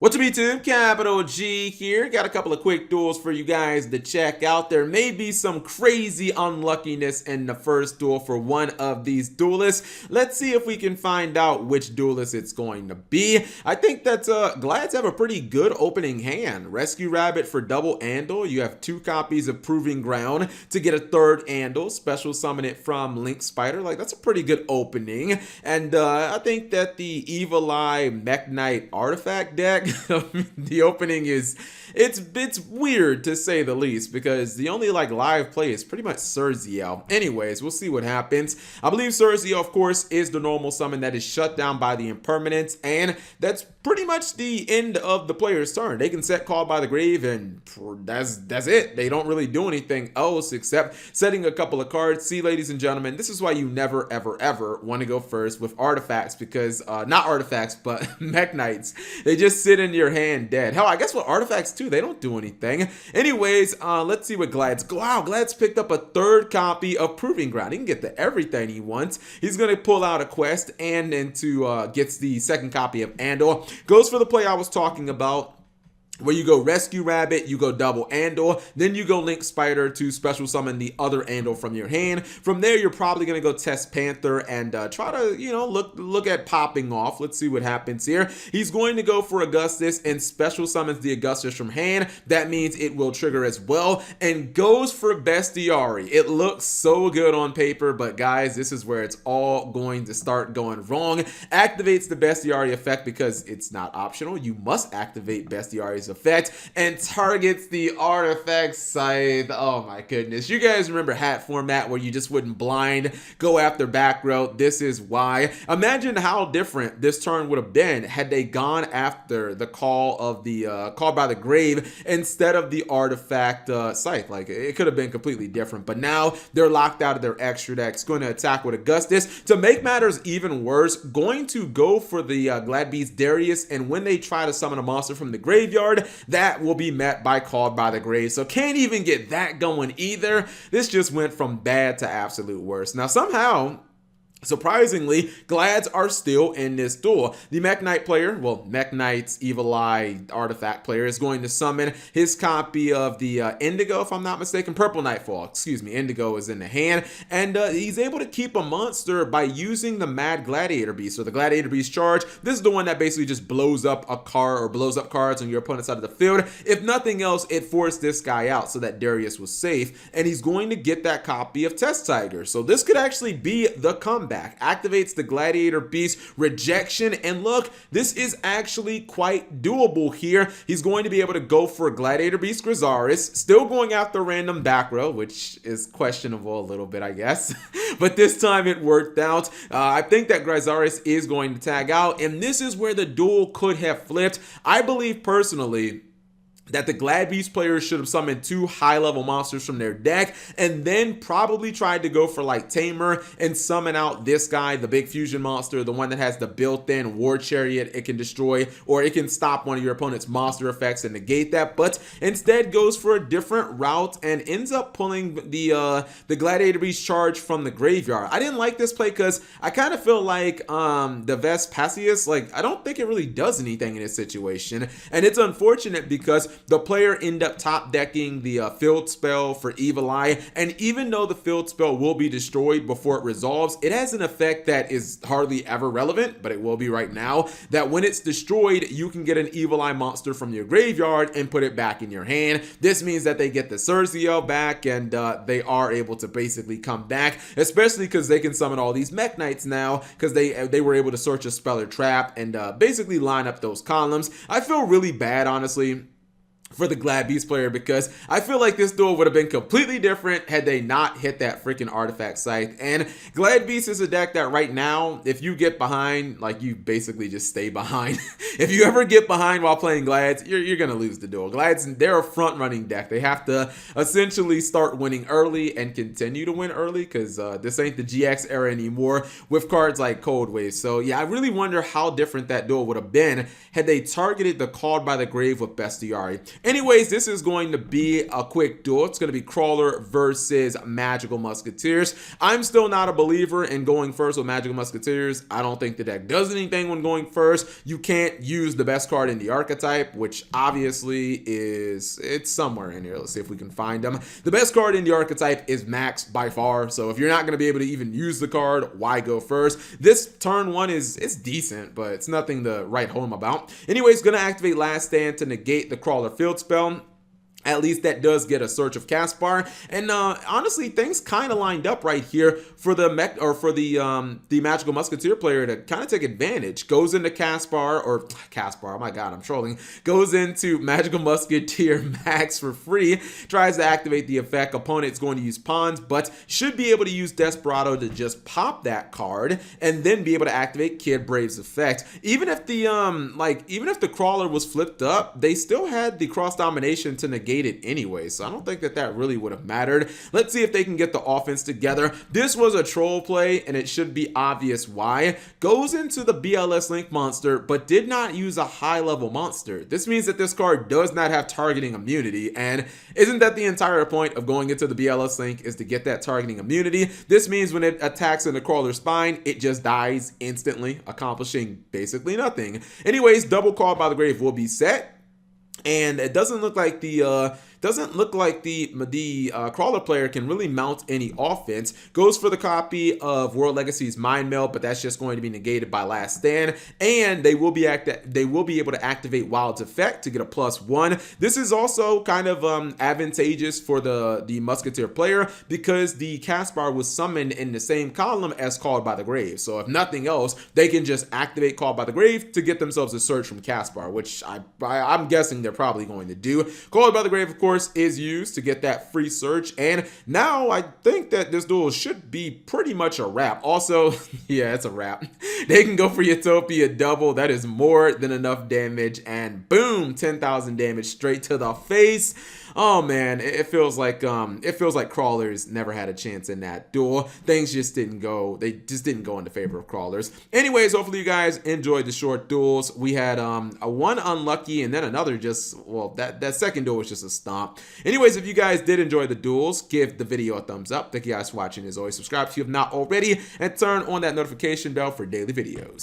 What's up YouTube? Capital G here. Got a couple of quick duels for you guys to check out. There may be some crazy unluckiness in the first duel for one of these duelists. Let's see if we can find out which duelist it's going to be. I think that Glads have a pretty good opening hand. Rescue Rabbit for double Andal. You have 2 copies of Proving Ground to get a third Andal. Special summon it from Link Spider. Like, that's a pretty good opening. And I think that the Evil Eye Mech Knight artifact deck the opening is it's weird to say the least, because the only live play is pretty much Surziel. Anyways, we'll see what happens. I believe Surziel, of course, is the normal summon that is shut down by the Impermanence, and that's pretty much the end of the player's turn. They can set Called by the Grave, and that's it. They don't really do anything else except setting a couple of cards. See, ladies and gentlemen, this is why you never, ever want to go first with artifacts, because not artifacts, but Mech Knights. They just sit in your hand dead. Hell, I guess with artifacts too, they don't do anything. Anyways, let's see what Glads. Wow, Glads picked up a third copy of Proving Ground. He can get the everything he wants. He's gonna pull out a quest and into gets the second copy of Andor. Goes for the play I was talking about, where you go Rescue Rabbit, you go double Andor, then you go Link Spider to special summon the other Andor from your hand. From there, you're probably going to go test Panther and try to, look at popping off. Let's see what happens here. He's going to go for Augustus and special summons the Augustus from hand. That means it will trigger as well, and goes for Bestiari. It looks so good on paper, but guys, this is where it's all going to start going wrong. Activates the Bestiari effect because it's not optional. You must activate Bestiari's effect, and targets the artifact scythe. Oh my goodness. You guys remember hat format where you just wouldn't blind go after back row? This is why. Imagine how different this turn would have been had they gone after the call of the Call by the Grave instead of the artifact scythe. Like, it could have been completely different, but now they're locked out of their extra decks, going to attack with Augustus. To make matters even worse, going to go for the Glad Beast Darius, and when they try to summon a monster from the graveyard, that will be met by Called by the Grave. So can't even get that going either. This just went from bad to absolute worst. Now somehow, surprisingly, Glads are still in this duel. The Mech Knight player, well, Mech Knight's Evil Eye artifact player, is going to summon his copy of the Indigo, if I'm not mistaken, Purple Nightfall, excuse me, Indigo is in the hand, and he's able to keep a monster by using the Mad Gladiator Beast, or the Gladiator Beast charge. This is the one that basically just blows up a card, or blows up cards on your opponent's side of the field. If nothing else, it forced this guy out so that Darius was safe, and he's going to get that copy of Test Tiger. So this could actually be the comeback. Activates the Gladiator Beast rejection, and look, this is actually quite doable here. He's going to be able to go for Gladiator Beast Grizaris, still going after random back row, which is questionable a little bit, I guess. But this time it worked out. I think that Grizaris is going to tag out, and this is where the duel could have flipped. I believe personally that the Glad Beast players should have summoned 2 high-level monsters from their deck, and then probably tried to go for like Tamer and summon out this guy, the big fusion monster, the one that has the built-in War Chariot it can destroy, or it can stop one of your opponent's monster effects and negate that, but instead goes for a different route and ends up pulling the Gladiator Beast charge from the graveyard. I didn't like this play because I kind of feel like the Vespasius, like, I don't think it really does anything in this situation, and it's unfortunate because the player end up top decking the field spell for Evil Eye, and even though the field spell will be destroyed before it resolves, it has an effect that is hardly ever relevant, but it will be right now, that when it's destroyed, you can get an Evil Eye monster from your graveyard and put it back in your hand. This means that they get the Surziel back, and they are able to basically come back, especially because they can summon all these Mech Knights now, because they were able to search a spell or trap and basically line up those columns. I feel really bad, honestly, for the Glad Beast player, because I feel like this duel would have been completely different had they not hit that freaking artifact scythe. And Glad Beast is a deck that right now, if you get behind, like, you basically just stay behind. If you ever get behind while playing Glads, you're gonna lose the duel. Glads, they're a front running deck. They have to essentially start winning early and continue to win early, because this ain't the GX era anymore with cards like Cold Wave. So yeah, I really wonder how different that duel would have been had they targeted the Called by the Grave with Bestiari. Anyways, this is going to be a quick duel. It's going to be Crawler versus Magical Musketeers. I'm still not a believer in going first with Magical Musketeers. I don't think the deck does anything when going first. You can't use the best card in the archetype, which obviously it's somewhere in here. Let's see if we can find them. The best card in the archetype is Max by far. So if you're not going to be able to even use the card, why go first? This turn one it's decent, but it's nothing to write home about. Anyways, going to activate Last Stand to negate the Crawler field spell. At least that does get a Search of Caspar, and honestly, things kind of lined up right here for the Magical Musketeer player to kind of take advantage. Goes into Caspar, oh my god, I'm trolling. Goes into Magical Musketeer Max for free, tries to activate the effect. Opponent's going to use pawns, but should be able to use Desperado to just pop that card, and then be able to activate Kid Brave's effect. Even if the Crawler was flipped up, they still had the Cross Domination to negate it anyway, so I don't think that really would have mattered. Let's see if they can get the offense together. This was a troll play, and it should be obvious why. Goes into the BLS Link monster, but did not use a high-level monster. This means that this card does not have targeting immunity, and isn't that the entire point of going into the BLS Link, is to get that targeting immunity? This means when it attacks in the Crawler spine, it just dies instantly, accomplishing basically nothing. Anyways, Double Call by the Grave will be set. And it doesn't look like the Crawler player can really mount any offense. Goes for the copy of World Legacy's Mind Meld, but that's just going to be negated by Last Stand. And they will be able to activate Wild's effect to get a +1. This is also kind of advantageous for the Musketeer player, because the Caspar was summoned in the same column as Called by the Grave. So if nothing else, they can just activate Called by the Grave to get themselves a search from Caspar, which I'm guessing they're probably going to do. Called by the Grave, of course, is used to get that free search, and now I think that this duel should be pretty much a wrap. Also, yeah, it's a wrap. They can go for Utopia double. That is more than enough damage, and boom, 10,000 damage straight to the face. Oh man, it feels like Crawlers never had a chance in that duel. Things just didn't go. They just didn't go in the favor of Crawlers. Anyways, hopefully you guys enjoyed the short duels. We had a one unlucky and then another that second duel was just a stomp. Anyways, if you guys did enjoy the duels, give the video a thumbs up. Thank you guys for watching. As always, subscribe if you have not already, and turn on that notification bell for daily videos.